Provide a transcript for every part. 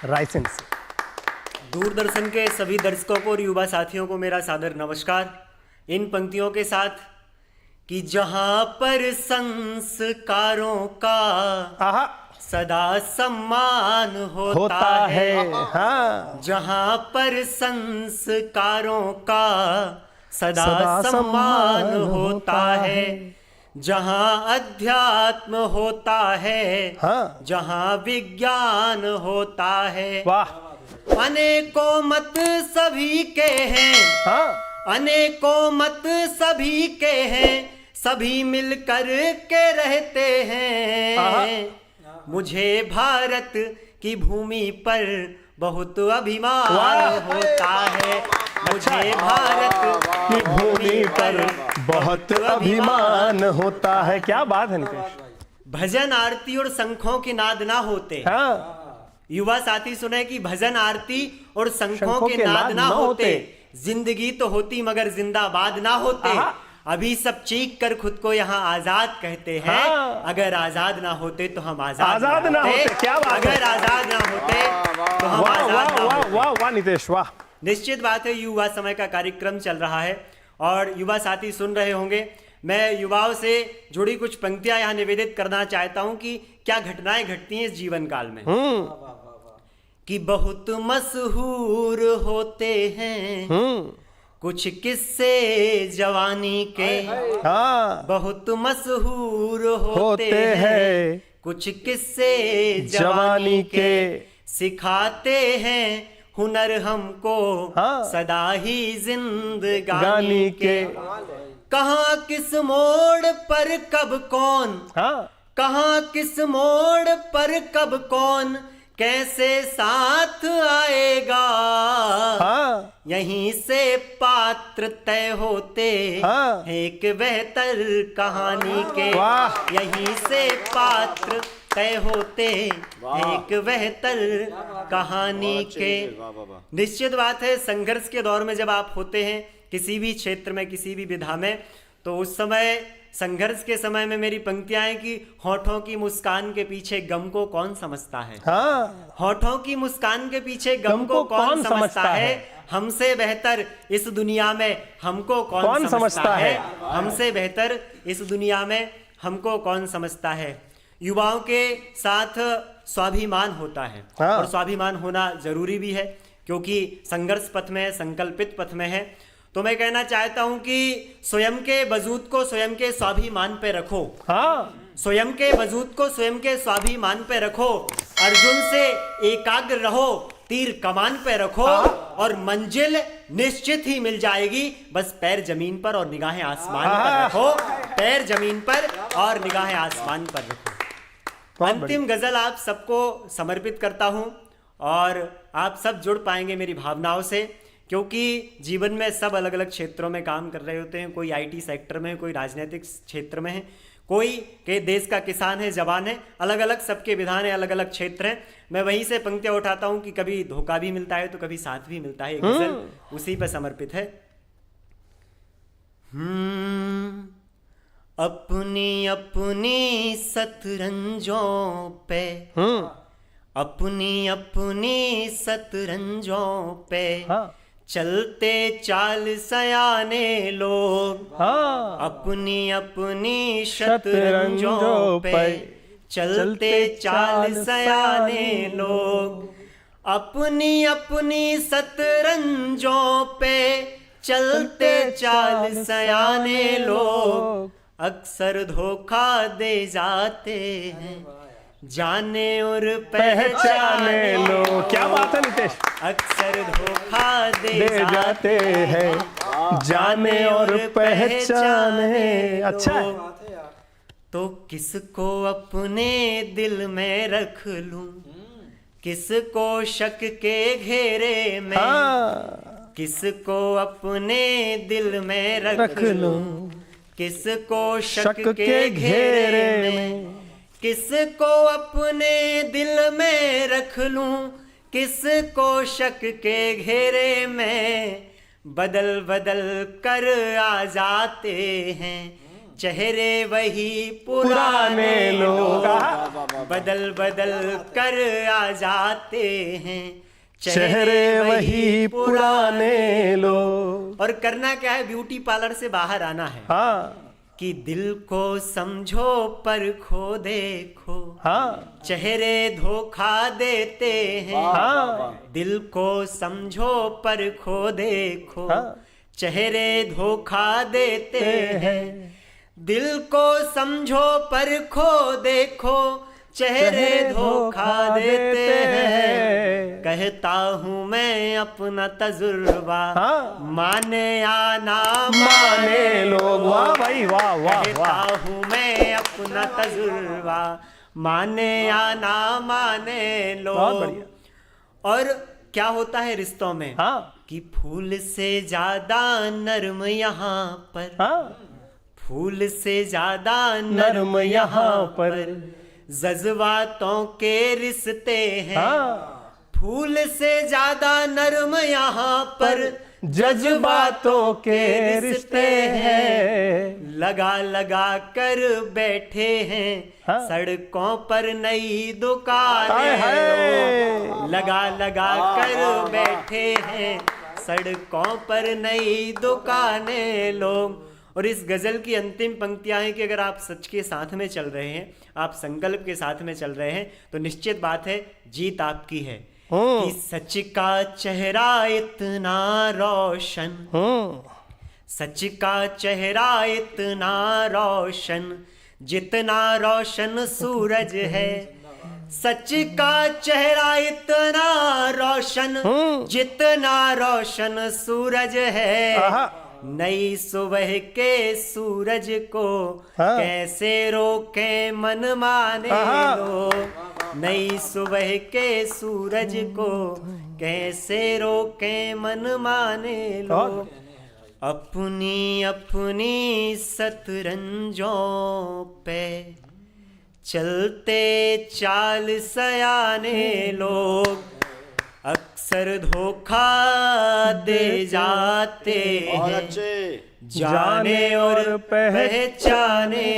रायसेन से। दूरदर्शन के सभी दर्शकों को और युवा साथियों को मेरा सादर नमस्कार। इन पंक्तियों के साथ कि जहां पर संस्कारों का आहा सदा सम्मान होता है, हाँ। जहां पर संस्कारों का सदा सम्मान होता है, जहां अध्यात्म होता है, हाँ। जहां विज्ञान होता है। वाह। अनेकों मत सभी के हैं, हाँ। अनेकों मत सभी के हैं, सभी मिलकर के रहते हैं। मुझे भारत की भूमि पर बहुत अभिमान होता है, मुझे भारत की भूमि पर बहुत अभिमान होता है। क्या बात है नितेश। भजन आरती और शंखों के नाद ना होते, हाँ। युवा साथी सुने कि भजन आरती और शंखों के नाद ना होते, जिंदगी तो होती मगर जिंदाबाद ना होते। अभी सब चीख कर खुद को यहाँ आजाद कहते हैं। हाँ। अगर आजाद ना होते तो हम आजाद ना होते। क्या बात है। अगर आजाद ना होते तो हम आजाद ना होते। वाह वाह नितेश वाह। निश्चित बात है, युवा समय का कार्यक्रम चल रहा है और युवा साथी सुन रहे होंगे। मैं युवाओं से जुड़ी कुछ पंक्तियां यहाँ निवेदित करना चाहता हूं कि क्या घटनाएं घटती हैं इस जीवन काल में। कि बहुत मशहूर होते हैं कुछ किस्से जवानी के, हाँ। बहुत मशहूर होते हैं कुछ किस्से जवानी के, सिखाते हैं हुनर हमको हाँ। सदा ही जिंदगानी के। कहाँ किस मोड़ पर कब कौन, हाँ। कहाँ किस मोड़ पर कब कौन कैसे साथ आएगा, हाँ। यहीं से पात्र तय होते हाँ। एक बेहतर कहानी के। वाह। यहीं से पात्र तय होते एक बेहतर कहानी के। निश्चित बात है, संघर्ष के दौर में जब आप होते हैं किसी भी क्षेत्र में, किसी भी विधा में, तो उस समय संघर्ष के समय में मेरी पंक्तियां हैं कि होठों की मुस्कान के पीछे गम को कौन समझता है। हाँ। होठों की मुस्कान के पीछे गम को कौन समझता है, हमसे बेहतर इस दुनिया में हमको कौन समझता है, हमसे बेहतर इस दुनिया में हमको कौन समझता है। युवाओं के साथ स्वाभिमान होता है। हाँ। और स्वाभिमान होना जरूरी भी है क्योंकि संघर्ष पथ में, संकल्पित पथ में है। तो मैं कहना चाहता हूं कि स्वयं के वजूद को स्वयं के स्वाभिमान पे रखो। हाँ। स्वयं के वजूद को स्वयं के स्वाभिमान पे रखो, अर्जुन से एकाग्र रहो, तीर कमान पे रखो और मंजिल निश्चित ही मिल जाएगी। बस पैर जमीन पर और निगाहें आसमान पर रखो, पैर जमीन पर और निगाहें आसमान पर रखो। अंतिम गजल आप सबको समर्पित करता हूं और आप सब जुड़ पाएंगे मेरी भावनाओं से, क्योंकि जीवन में सब अलग अलग क्षेत्रों में काम कर रहे होते हैं। कोई आईटी सेक्टर में, कोई राजनीतिक क्षेत्र में है, कोई के देश का किसान है, जवान है, अलग अलग सबके विधान है, अलग अलग क्षेत्र हैं। मैं वहीं से पंक्तियां उठाता हूं कि कभी धोखा भी मिलता है तो कभी साथ भी मिलता है। एक गजल उसी पर समर्पित है। अपनी अपनी शतरंजों पे, अपनी अपनी शतरंजों पे, हाँ। चलते चाल सयाने लोग, हाँ। अपनी अपनी शतरंजों पे चलते चाल सयाने लोग, अपनी अपनी शतरंजों पे चलते चाल सयाने लोग, अक्सर धोखा दे जाते हैं जाने और पहचाने लोग। क्या बात है नितेश। अक्सर धोखा दे जाते हैं जाने और पहचाने। अच्छा है। तो किसको अपने दिल में रख लूं, किसको शक के घेरे में, हाँ। किसको अपने दिल में रख लूं, किसको शक के घेरे में, किसको अपने दिल में रख लूं, किसको शक के घेरे में, बदल बदल कर आ जाते हैं चेहरे वही पुराने लोग बदल बदल कर आ जाते हैं, चेहरे वही पुराने लोग। और करना क्या है, ब्यूटी पार्लर से बाहर आना है। हाँ कि दिल को समझो परखो देखो, हाँ चेहरे धोखा देते हैं। हाँ दिल को समझो परखो देखो, हाँ। चेहरे धोखा देते हैं। दिल को समझो परखो देखो, चेहरे धोखा देते हैं। कहता हूँ मैं अपना तजुर्बा, हाँ। माने या ना माने लोग। वाह भाई वाह वाह कहता वाह। हूँ मैं अपना तजुर्बा, माने या ना माने बहुत लोग। बढ़िया। और क्या होता है रिश्तों में, हाँ कि फूल से ज्यादा नर्म यहाँ पर, हाँ फूल से ज्यादा नर्म यहाँ पर, जज्बातों के रिश्ते हैं। हाँ फूल से ज्यादा नर्म यहाँ पर जज्बातों के रिश्ते हैं। लगा लगा कर बैठे हैं हाँ। सड़कों पर नई हाय दुकानें। हाय। लगा लगा कर बैठे हैं सड़कों पर नई दुकानें लोग। और इस गजल की अंतिम पंक्तियां हैं कि अगर आप सच के साथ में चल रहे हैं, आप संकल्प के साथ में चल रहे हैं, तो निश्चित बात है जीत आपकी है। कि सच का चेहरा इतना रोशन, सच का चेहरा इतना रोशन, जितना रोशन सूरज है। सच का चेहरा इतना रोशन, जितना रोशन सूरज है। आहा। नई सुबह के सूरज को हाँ। कैसे रोके मन माने आहा। लोग। नई सुबह के सूरज को कैसे रोके मन माने लोग। अपनी अपनी शतरंजों पे चलते चाल सयाने लोग, अक्सर धोखा दे जाते हैं जाने और पहचाने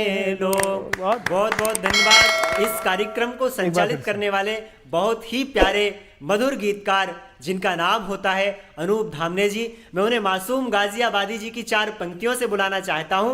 लोग। बहुत बहुत धन्यवाद इस कार्यक्रम को संचालित करने वाले बहुत ही प्यारे मधुर गीतकार जिनका नाम होता है अनूप धामने जी। मैं उन्हें मासूम गाजियाबादी जी की 4 पंक्तियों से बुलाना चाहता हूं।